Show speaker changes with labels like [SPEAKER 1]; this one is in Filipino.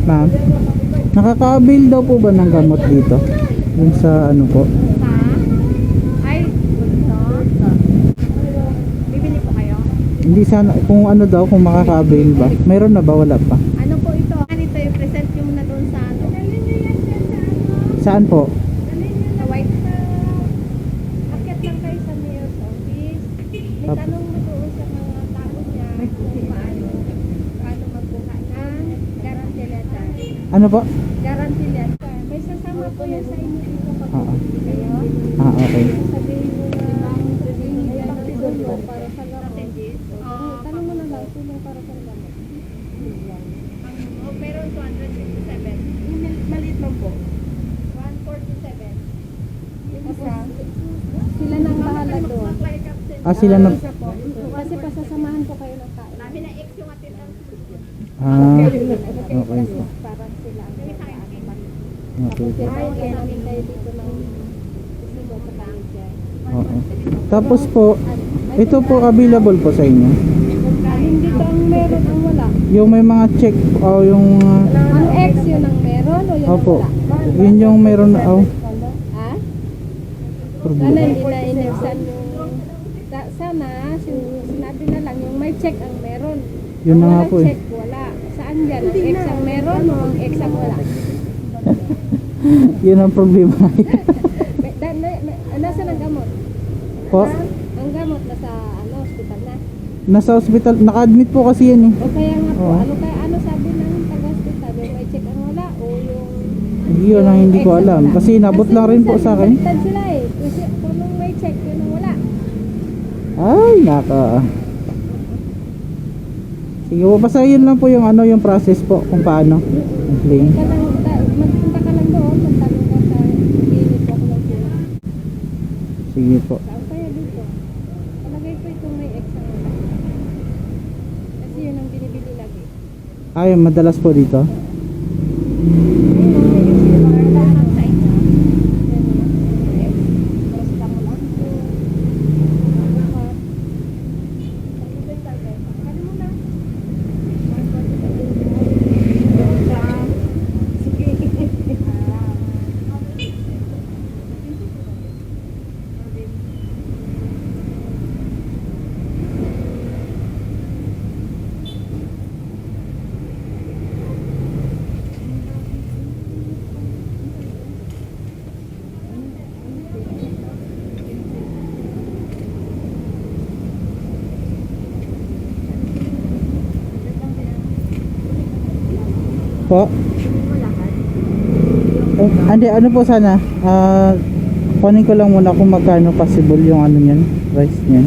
[SPEAKER 1] Ma'am, nakaka-avail daw po ba ng gamot dito? Yung sa ano po?
[SPEAKER 2] Ay, bibili po kayo?
[SPEAKER 1] Hindi sana, kung ano daw, kung makaka-avail ba? Mayroon na ba? Wala pa?
[SPEAKER 2] Ano po ito? Ganito yung present yung na doon sa ano?
[SPEAKER 1] Saan po?
[SPEAKER 2] Sa white. Akyat lang kayo sa mayor's office. May tanong mo doon sa mga tao niya kung paano magbuka ng guarantee letter.
[SPEAKER 1] Ano po?
[SPEAKER 2] Guarantee letter. May sasama po yan sa inyo dito pag bibili kayo.
[SPEAKER 1] Okay.
[SPEAKER 2] Sabihin mo na tulong para sa gamot. Tanong mo na lang, tulong para sa gamot. Pero 257. Maliit lang po. 147. Yung isa, sila nang bahala doon.
[SPEAKER 1] Sila na...
[SPEAKER 2] Kasi pasasamahan ko kayo ng kain. Namin na X yung atin ang
[SPEAKER 1] okay po.
[SPEAKER 2] parang sila ang
[SPEAKER 1] Okay po.
[SPEAKER 2] kaya namin kayo dito ng isigo sa manager.
[SPEAKER 1] Oo. Tapos po, ito po available po sa inyo.
[SPEAKER 2] Hindi dito ang meron ang wala.
[SPEAKER 1] Yung may mga check o yung...
[SPEAKER 2] Ang X yun ang meron o yun ang
[SPEAKER 1] Opo.
[SPEAKER 2] wala?
[SPEAKER 1] Yun yung meron na... Oh,
[SPEAKER 2] Ha? Sana
[SPEAKER 1] problema.
[SPEAKER 2] hindi na inexan yung... Sana sinabi na lang yung may check ang meron.
[SPEAKER 1] Yun na nga
[SPEAKER 2] Ang
[SPEAKER 1] po
[SPEAKER 2] walang
[SPEAKER 1] eh.
[SPEAKER 2] check, wala. Saan dyan? Ang X ang meron o ang X ang wala?
[SPEAKER 1] Yun ang problema.
[SPEAKER 2] Nasa ang gamot?
[SPEAKER 1] Po,
[SPEAKER 2] Ang gamot nasa hospital na.
[SPEAKER 1] nasa hospital, naka-admit po kasi yan eh.
[SPEAKER 2] O kaya nga po,
[SPEAKER 1] Oo.
[SPEAKER 2] ano sabi ng taga-hospital? Yung may check ang wala o yung...
[SPEAKER 1] Yun ang hindi ko
[SPEAKER 2] X ang
[SPEAKER 1] alam.
[SPEAKER 2] wala?
[SPEAKER 1] Kasi nabot lang rin po sa akin.
[SPEAKER 2] Baliktad sila eh. Kasi kung nung may check, yun ang wala.
[SPEAKER 1] Ay, naka. Sige po, basta yun lang po yung ano, yung process po kung paano. Claim.
[SPEAKER 2] Magpunta ka lang doon, magtanong ka sa clinic ko lang sila.
[SPEAKER 1] Sige po.
[SPEAKER 2] Saan kaya dito? Palagay ko itong may X ang wala. Kasi yun ang binibili lagi.
[SPEAKER 1] Ay, madalas po dito. Po. Hindi, ano po sana? Kunin ko lang muna kung magkano possible yung ano niyan, price niyan.